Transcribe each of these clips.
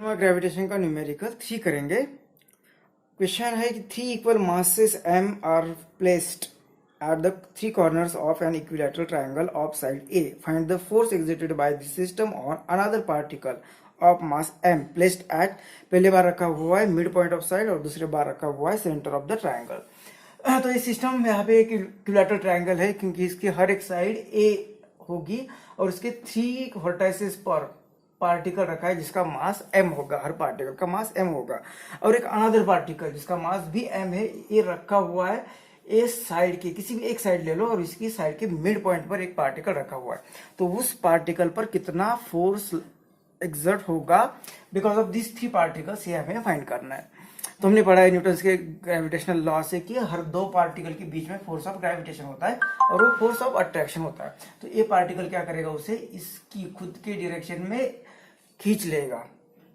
हम ग्रेविटेशन का न्यूमेरिकल 3 करेंगे। क्वेश्चन है कि 3 equal masses m are placed at the 3 corners of an equilateral triangle of side A. Find the force exerted by the system on another particle of mass m placed at, पहले बार रखा हुआ है mid point of side और दूसरे बार रखा हुआ है centre of the triangle. तो ये सिस्टम यहाँ पे एक इक्विलैटरल ट्राइंगल है क्योंकि इसकी हर एक साइड ए होगी और उसके 3 वर्टाइसेस पर पार्टिकल रखा है जिसका मास m होगा, हर पार्टिकल का मास m होगा। और एक अनदर पार्टिकल जिसका मास भी m है, ये रखा हुआ है ए साइड के, किसी भी एक साइड ले लो और इसकी साइड के मिड पॉइंट पर एक पार्टिकल रखा हुआ है। तो उस पार्टिकल पर कितना फोर्स एक्सर्ट होगा बिकॉज ऑफ दिस 3 पार्टिकल्स, ये हमें फाइंड करना है। तो हमने पढ़ा है न्यूटन के ग्रेविटेशनल लॉ से कि हर 2 पार्टिकल के बीच में फोर्स ऑफ ग्रेविटेशन होता है और वो फोर्स ऑफ अट्रैक्शन होता है। तो ये पार्टिकल क्या करेगा, उसे इसकी खुद के डायरेक्शन में खींच लेगा।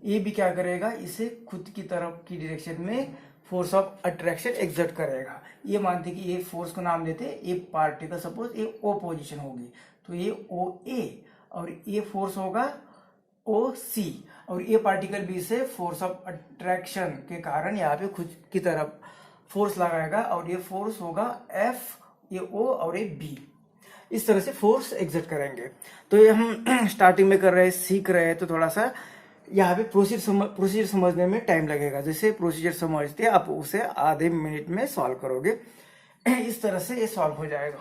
ये भी क्या करेगा, इसे खुद की तरफ की डायरेक्शन में फोर्स ऑफ अट्रैक्शन एक्सर्ट करेगा। ये मानते कि ये फोर्स को नाम देते, ये पार्टिकल सपोज ये ओ पोजीशन होगी तो ये ओ ए और ये फोर्स होगा ओ सी, और ये पार्टिकल भी इसे फोर्स ऑफ अट्रैक्शन के कारण यहाँ पे खुद की तरफ फोर्स लगाएगा और ये फोर्स होगा एफ, ये ओ और ये बी। इस तरह से फोर्स एग्जर्ट करेंगे। तो ये हम स्टार्टिंग में कर रहे हैं, सीख रहे हैं, तो थोड़ा सा यहाँ पे प्रोसीजर समझने में टाइम लगेगा। जैसे प्रोसीजर समझते आप उसे आधे मिनट में सॉल्व करोगे, इस तरह से ये सॉल्व हो जाएगा।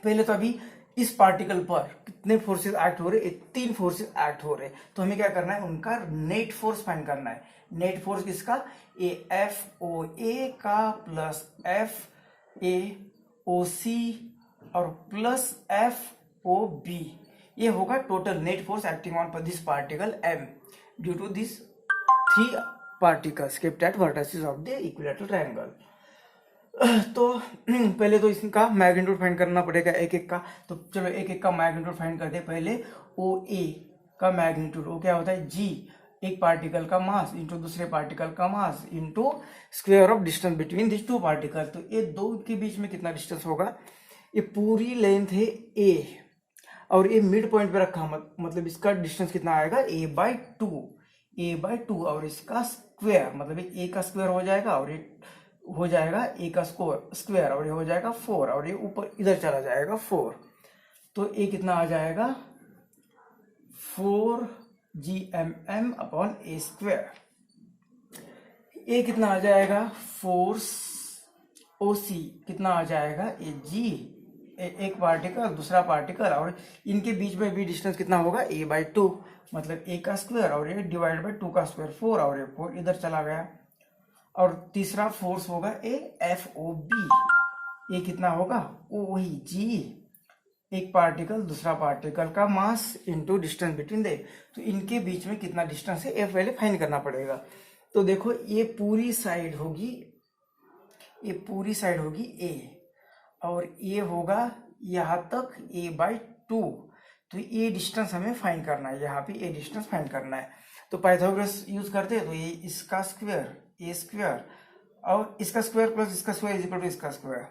पहले तो अभी इस पार्टिकल पर कितने फोर्सेस एक्ट हो रहे हैं, 3 फोर्सेस एक्ट हो रहे हैं। तो हमें क्या करना है, उनका नेट फोर्स फाइंड करना है। नेट फोर्स किसका, ए एफ ओ ए का प्लस एफ ए ओ सी और प्लस एफ ओ बी, ये होगा total net force acting on this particle m due to this 3 particles kept at vertices of the equilateral triangle. तो पहले तो इसका magnitude find करना पड़ेगा एक एक का। तो चलो एक एक का मैग्नीट्यूड फाइंड करते हैं। पहले ओ ए का मैग्नीट्यूड, वो क्या होता है, जी एक पार्टिकल का मास इंटू दूसरे पार्टिकल का mass into square of distance between this 2 particle. तो ये 2 के बीच में कितना डिस्टेंस होगा, ये पूरी लेंथ है ए और ये मिड पॉइंट पे रखा, मतलब इसका डिस्टेंस कितना आएगा, a/2 और इसका स्क्वायर मतलब ए का स्क्वायर हो जाएगा और ये हो जाएगा ए का स्क्वायर और ये हो जाएगा 4 और ये ऊपर इधर चला जाएगा 4। तो ये कितना आ जाएगा 4gmm अपॉन ए स्क्वायर। ये कितना आ जाएगा, फोर्स ओसी कितना आ जाएगा, ए जी एक पार्टिकल दूसरा पार्टिकल और इनके बीच में भी डिस्टेंस कितना होगा, a/2 मतलब a का स्क्वायर और ये डिवाइड बाय 2 का स्क्वायर 4 और ये 4 इधर चला गया। और तीसरा फोर्स होगा ए एफ ओ बी, ये कितना होगा, ओ वही जी एक पार्टिकल दूसरा पार्टिकल का मास इंटू डिस्टेंस बिटवीन दे। तो इनके बीच में कितना डिस्टेंस है, एफ पहले फाइंड करना पड़ेगा। तो देखो ये पूरी साइड होगी, ये पूरी साइड होगी ए और ये होगा यहाँ तक a/2। तो ये डिस्टेंस हमें फाइंड करना है, यहाँ पे ये डिस्टेंस फाइंड करना है। तो पाइथागोरस यूज करते हैं, तो ये इसका स्क्वायर ए स्क्वायर और इसका स्क्वायर प्लस इसका स्क्वायर इज इक्वल टू इसका स्क्वायर।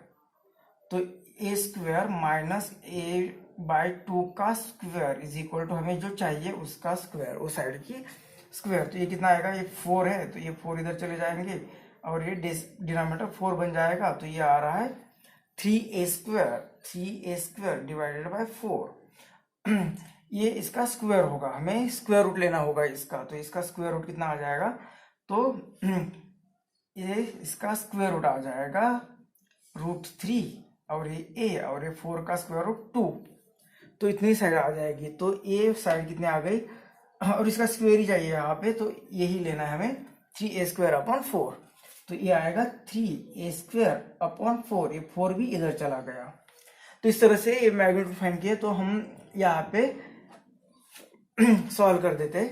तो ए स्क्वायर माइनस a/2 का स्क्वायर इज इक्वल टू हमें जो चाहिए उसका स्क्वायर, उस साइड की स्क्वायर। तो ये कितना आएगा, ये 4 है तो ये 4 इधर चले जाएंगे और ये डिनोमिनेटर 4 बन जाएगा। तो ये आ रहा है 3a स्क्वायर डिवाइडेड बाय 4। ये इसका स्क्वायर होगा, हमें स्क्वायर रूट लेना होगा इसका। तो इसका स्क्वायर रूट कितना आ जाएगा, तो ये इसका स्क्वायर रूट आ जाएगा √3 और ये a और ये 4 का स्क्वायर रूट 2। तो इतनी साइड आ जाएगी। तो ये साइड कितनी आ गई और इसका स्क्वायर ही चाहिए यहाँ पे, तो यही लेना है हमें 3a स्क्वायर अपॉन 4। तो ये आएगा 3a स्क्वायर अपॉन 4, ये 4 भी इधर चला गया। तो इस तरह से ये मैग्नीट्यूड फाइंड किया। तो हम यहाँ पे सॉल्व कर देते।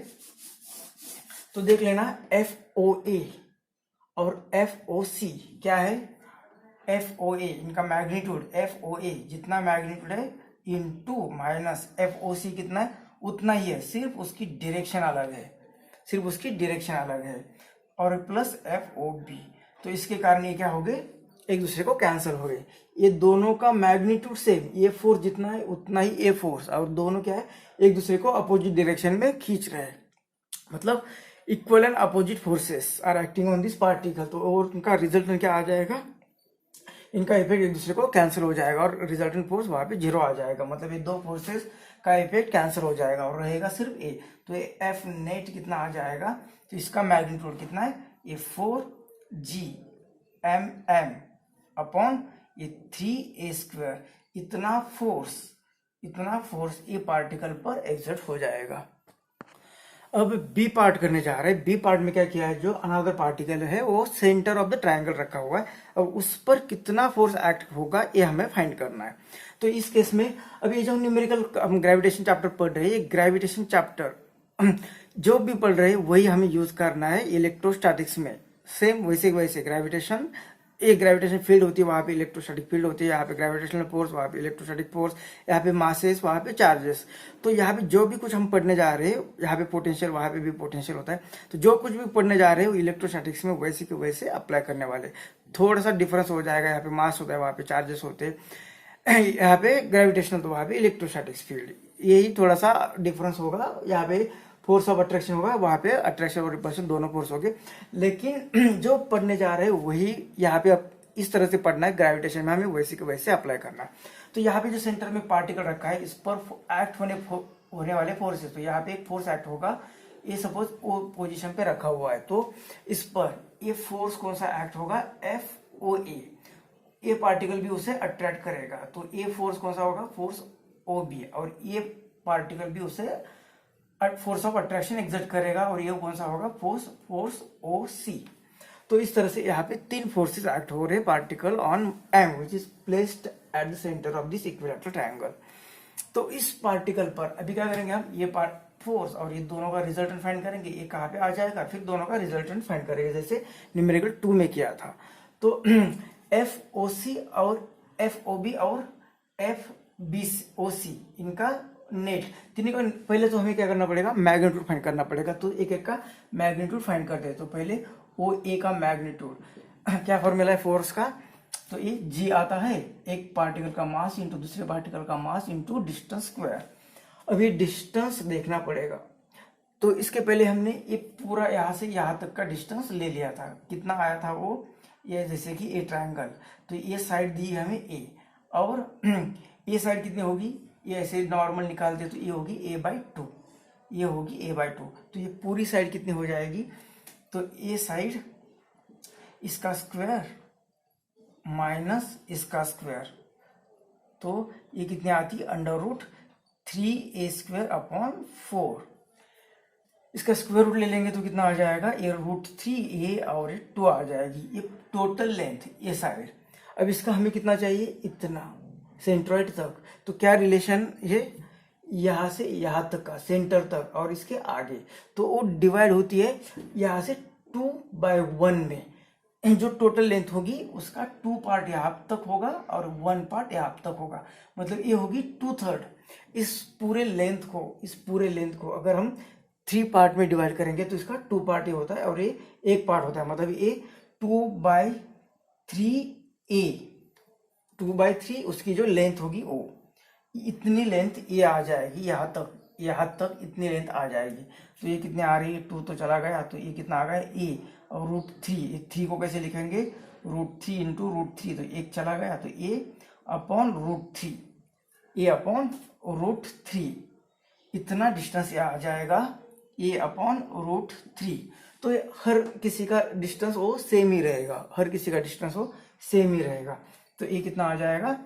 तो देख लेना FOA और FOC क्या है, FOA इनका मैग्नीट्यूड, FOA जितना मैग्नीट्यूड है इनटू माइनस FOC कितना है उतना ही है, सिर्फ उसकी डायरेक्शन अलग है, सिर्फ उसकी डायरेक्शन अलग है और प्लस FOB। तो इसके कारण ये क्या हो गए, एक दूसरे को कैंसिल हो गए। ये दोनों का मैग्नीट्यूड सेम, ये फोर्स जितना है उतना ही ये फोर्स, और दोनों क्या है एक दूसरे को अपोजिट डायरेक्शन में खींच रहे हैं। मतलब equal and opposite forces are acting on this particle, तो और उनका रिजल्टेंट क्या आ जाएगा, इनका इफेक्ट एक दूसरे को कैंसिल हो जाएगा और रिजल्टेंट फोर्स वहां पे जीरो आ जाएगा, मतलब ये दो फोर्सेस का इफेक्ट कैंसिल हो जाएगा और रहेगा सिर्फ ए। तो ये एफ नेट कितना आ जाएगा, तो इसका मैग्नीट्यूड कितना है, ये 4 G m अपॉन ये 3a², इतना फोर्स ये पार्टिकल पर एग्जर्ट हो जाएगा। अब बी पार्ट करने जा रहे हैं। बी पार्ट में क्या किया है, जो अनदर पार्टिकल है वो सेंटर ऑफ द ट्रायंगल रखा हुआ है, अब उस पर कितना फोर्स एक्ट होगा ये हमें फाइंड करना है। तो इस केस में अब ये जो न्यूमेरिकल हम ग्रेविटेशन चैप्टर पढ़ रहे हैं, ये ग्रेविटेशन चैप्टर जो भी पढ़ रहे हैं वही हमें यूज करना है इलेक्ट्रोस्टैटिक्स में। सेम वैसे ग्रेविटेशन, एक ग्रेविटेशन फील्ड होती है, वहां पे इलेक्ट्रोस्टैटिक फील्ड होती है, यहाँ पे ग्रेविटेशनल फोर्स, वहां पे इलेक्ट्रोस्टैटिक फोर्स, यहाँ पे मासेस, वहां पे चार्जेस। तो यहाँ पे जो भी कुछ हम पढ़ने जा रहे हैं, यहाँ पे पोटेंशियल, वहां पे भी पोटेंशियल होता है, तो जो कुछ भी पढ़ने जा रहे हैं वो इलेक्ट्रोस्टैटिक्स में वैसे के वैसे अप्लाई करने वाले। थोड़ा सा डिफरेंस हो जाएगा, यहाँ पे मास होता है, वहां पे चार्जेस होते हैं, यहाँ पे ग्रेविटेशनल तो वहां पे इलेक्ट्रोस्टैटिक्स फील्ड, यही थोड़ा सा डिफरेंस होगा। यहाँ पे फोर्स ऑफ अट्रैक्शन होगा, वहां पे अट्रैक्शन और रिपल्शन दोनों फोर्स होंगे, लेकिन जो पढ़ने जा रहे हैं वही यहाँ पे इस तरह से पढ़ना है, ग्रेविटेशन में हमें वैसे के वैसे अप्लाई करना है। तो यहाँ पे जो सेंटर में पार्टिकल रखा है, इस पर एक्ट होने वाले फोर्सेस, तो यहाँ पे एक फोर्स एक्ट होगा, ये सपोज ओ पोजीशन पे रखा हुआ है, तो इस पर ये फोर्स कौन सा एक्ट होगा, FOA, ये पार्टिकल भी उसे अट्रैक्ट करेगा, तो ये फोर्स कौन सा होगा, फोर्स OB, और ये पार्टिकल भी उसे फोर्स ऑफ अट्रैक्शन एग्जर्ट करेगा, और ये कौन सा होगा, फोर्स OC। तो इस तरह से यहाँ पे तीन फोर्सेस एक्ट हो रहे हैं particle on M which is placed at the centre of this equilateral triangle. तो इस पार्टिकल पर अभी क्या करेंगे हम, ये फोर्स और ये दोनों का रिजल्टेंट फाइंड करेंगे, ये कहाँ पे आ जाएगा, फिर दोनों का रिजल्टेंट फाइंड करेंगे जैसे न्यूमेरिकल 2 में किया था। तो FOC और FOB और FBOC इनका नेट तीनों का पहले तो हमें क्या करना पड़ेगा, मैग्नीट्यूड फाइंड करना पड़ेगा। तो एक एक का मैग्नीट्यूड फाइंड करते हैं। तो पहले OA का मैग्नीट्यूड, क्या फॉर्मूला है फोर्स का, तो ये G आता है, एक पार्टिकल का मास इंटू दूसरे पार्टिकल का मास इंटू डिस्टेंस स्क्वायर। अभी डिस्टेंस देखना पड़ेगा, तो इसके पहले हमने ये पूरा यहाँ से यहाँ तक का डिस्टेंस ले लिया था, कितना आया था वो, ये जैसे कि ए ट्रायंगल, तो ये साइड दी है हमें A, और ये साइड कितनी होगी, ये ऐसे नॉर्मल निकालते तो ये होगी A/2, ये होगी A/2, तो ये पूरी साइड कितनी हो जाएगी, तो ये साइड इसका स्क्वायर माइनस इसका स्क्वायर, तो ये कितनी आती है, √3a² अपॉन 4, इसका स्क्वायर रूट ले लेंगे तो कितना आ जाएगा, ये √3a और ये 2 आ जाएगी, ये टोटल लेंथ ये साइड। अब इसका हमें कितना चाहिए, इतना सेंट्रॉइड तक, तो क्या रिलेशन है, यहाँ से यहाँ तक का सेंटर तक और इसके आगे, तो वो डिवाइड होती है यहाँ से 2/1 में, जो टोटल लेंथ होगी उसका 2 पार्ट यहाँ तक होगा और 1 पार्ट यहाँ तक होगा, मतलब ये होगी 2/3। इस पूरे लेंथ को अगर हम 3 पार्ट में डिवाइड करेंगे तो इसका 2 पार्ट ये होता है और ये 1 पार्ट होता है, मतलब ये 2/3 उसकी जो लेंथ होगी वो इतनी लेंथ ये आ जाएगी, यहाँ तक इतनी लेंथ आ जाएगी। तो ये कितने आ रही है, 2 तो चला गया, तो ये कितना आ गया ए, और √3 को कैसे लिखेंगे, √3 इंटू √3, तो 1 चला गया, तो A/√3 इतना डिस्टेंस ये आ जाएगा, A/√3। तो हर किसी का डिस्टेंस वो सेम ही रहेगा, तो ये कितना आ जाएगा,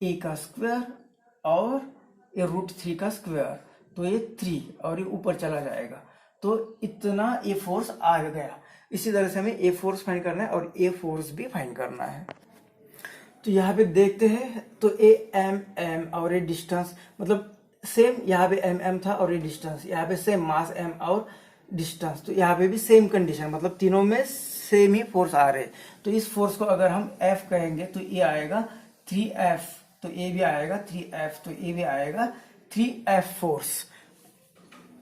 A का स्क्वायर और ये √3 का स्क्वायर, तो ये 3 और ये ऊपर चला जाएगा, तो इतना ए फोर्स आ गया। इसी तरह से हमें ए फोर्स फाइंड करना है और ए फोर्स भी फाइंड करना है। तो यहाँ पे देखते हैं, तो M और ये डिस्टेंस, मतलब सेम यहाँ पे M था और ये डिस्टेंस, यहाँ पे सेम मास M और डिस्टेंस, तो यहाँ पे भी सेम कंडीशन, मतलब तीनों में सेम ही फोर्स आ रहे। तो इस फोर्स को अगर हम F कहेंगे तो ये आएगा 3F, तो ये भी आएगा 3F, तो ये भी आएगा 3F फोर्स।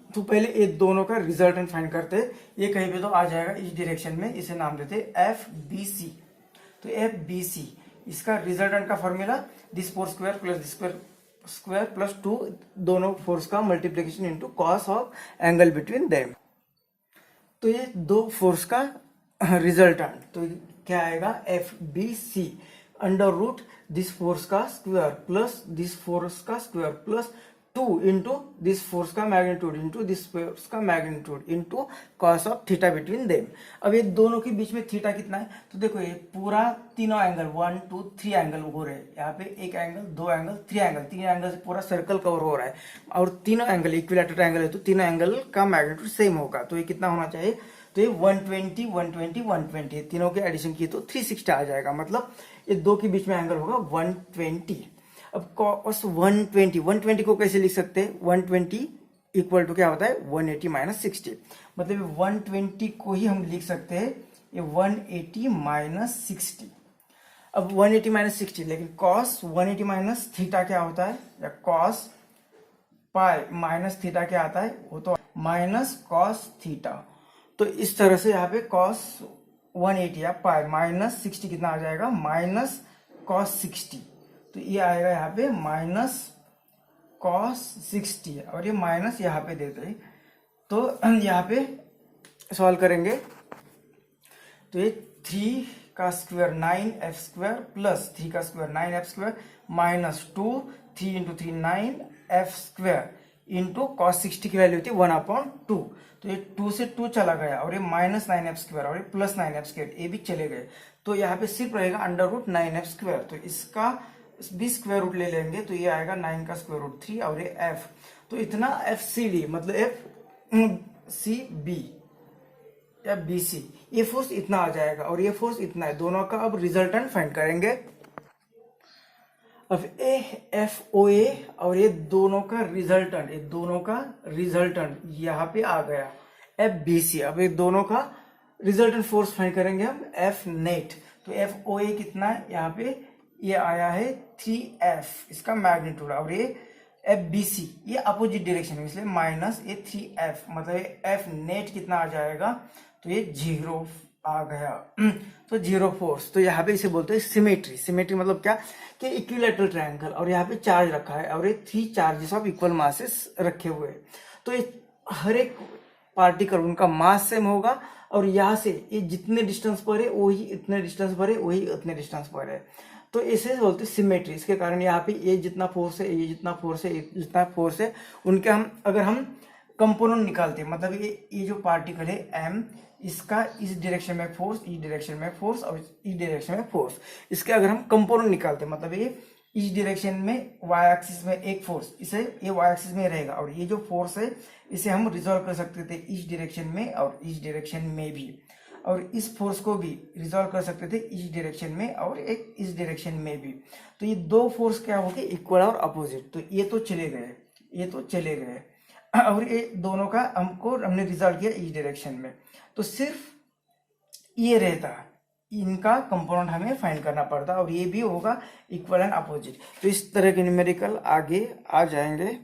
तो पहले ये दोनों का रिजल्टेंट फाइंड करते हैं, ये कहीं पे तो आ जाएगा इस डायरेक्शन में, इसे नाम देते हैं FBC। तो FBC इसका रिजल्टेंट का formula, this force square plus this square plus 2, दोनों फोर्स का multiplication into cos of angle between them. तो ये दो फोर्स का रिजल्टेंट, तो क्या आएगा F B C under root this force का स्क्वायर प्लस दिस फोर्स का square plus 2 into this force का मैग्नीट्यूड इंटू दिस फोर्स का magnitude into cos of theta between them. अब ये दोनों के बीच में थीटा कितना है, तो देखो ये पूरा तीनों एंगल 1 2 3 एंगल हो रहे हैं, यहाँ पे एक एंगल, दो एंगल, 3 एंगल, 3 एंगल से पूरा सर्कल कवर हो रहा है और तीनों एंगल इक्विलैटरल ट्रायंगल है तो तीनों एंगल का मैग्नीट्यूड सेम होगा। तो ये कितना होना चाहिए, तो ये 120 120 120 तीनों के एडिशन की तो 360 आ जाएगा, मतलब ये दो के बीच में एंगल होगा 120। अब cos 120 को कैसे लिख सकते हैं, 120 इक्वल टू क्या होता है 180 माइनस 60, मतलब 120 को ही हम लिख सकते हैं ये 180 माइनस 60। अब 180 माइनस 60, लेकिन cos 180 माइनस थीटा क्या होता है, या cos पाई माइनस थीटा क्या आता है, वो तो माइनस cos थीटा। तो इस तरह से यहाँ पे cos 180 या पाई माइनस 60 कितना आ जाएगा, माइनस cos 60, तो ये आएगा यहाँ पे माइनस cos 60 और ये माइनस यहाँ पे देते हैं, तो यहाँ पे सॉल्व करेंगे तो ये 3 का स्क्वायर 9f स्क्वायर प्लस 3 का square 9f square minus 2 3 into 3 9f square into cos 60 की वैल्यू होती है 1/2, तो ये 2 से 2 चला गया और ये माइनस 9f स्क्वायर और ये प्लस 9f स्क्वायर ये भी चले गए, तो यहाँ पे सिर्फ रहेगा अंडर रूट 9f स्क्वायर, तो इसका भी स्क्वायर रूट ले लेंगे तो ये आएगा 9 का स्क्वायर रूट 3 और ये f, तो इतना FCD मतलब FCB या BC ये फोर्स इतना आ जाएगा और ये फोर्स इतना है, दोनों का अब रिजल्टेंट फाइंड करेंगे। अब AFOA और ये दोनों का रिजल्टेंट, ये दोनों का रिजल्टेंट यहाँ पे आ गया FBC। अब ये दोनों का रिजल्टेंट फोर्स फाइंड करेंगे हम F नेट, तो FOA कितना है, यहाँ पे ये आया है 3F इसका मैग्नीट्यूड और ये FBC ये अपोजिट डायरेक्शन है इसलिए माइनस ये 3F, मतलब ये F नेट कितना आ जाएगा, तो ये 0 आ गया, तो 0 फोर्स। तो यहाँ पे इसे बोलते हैं सिमेट्री। सिमेट्री मतलब क्या कि इक्विलैटरल ट्रायंगल और यहाँ पे चार्ज रखा है और ये 3 चार्जेस ऑफ इक्वल मासेस रखे हुए हैं, तो ये हर एक पार्टिकल उनका मास सेम होगा और यहाँ से ये जितने डिस्टेंस पर है वही इतने डिस्टेंस पर है, वही उतने डिस्टेंस पर है, तो इसे बोलते हैं सिमेट्री। इसके कारण यहाँ पे ये जितना फोर्स है, ये जितना फोर्स है, ये जितना फोर्स है, उनके हम अगर हम कंपोनेंट निकालते हैं, मतलब ये जो पार्टिकल है m, इसका इस डायरेक्शन में फोर्स, इस डायरेक्शन में फोर्स और इस डायरेक्शन में फोर्स, इसके अगर हम कंपोनेंट निकालते हैं मतलब ये इस डायरेक्शन में y एक्सिस में एक फोर्स, इसे ये y एक्सिस में रहेगा और ये जो फोर्स है इसे हम रिजॉल्व कर सकते थे इस डायरेक्शन में और इस डायरेक्शन में भी, और इस फोर्स को भी रिजॉल्व कर सकते थे इस डायरेक्शन में और एक इस डायरेक्शन में भी, तो ये दो फोर्स क्या हो गए इक्वल और अपोजिट, तो ये तो चले गए, ये तो चले गए और ये दोनों का हमने रिजल्ट किया इस डायरेक्शन में, तो सिर्फ ये रहता, इनका कंपोनेंट हमें फाइंड करना पड़ता और ये भी होगा इक्वल एंड अपोजिट। तो इस तरह के न्यूमेरिकल आगे आ जाएंगे।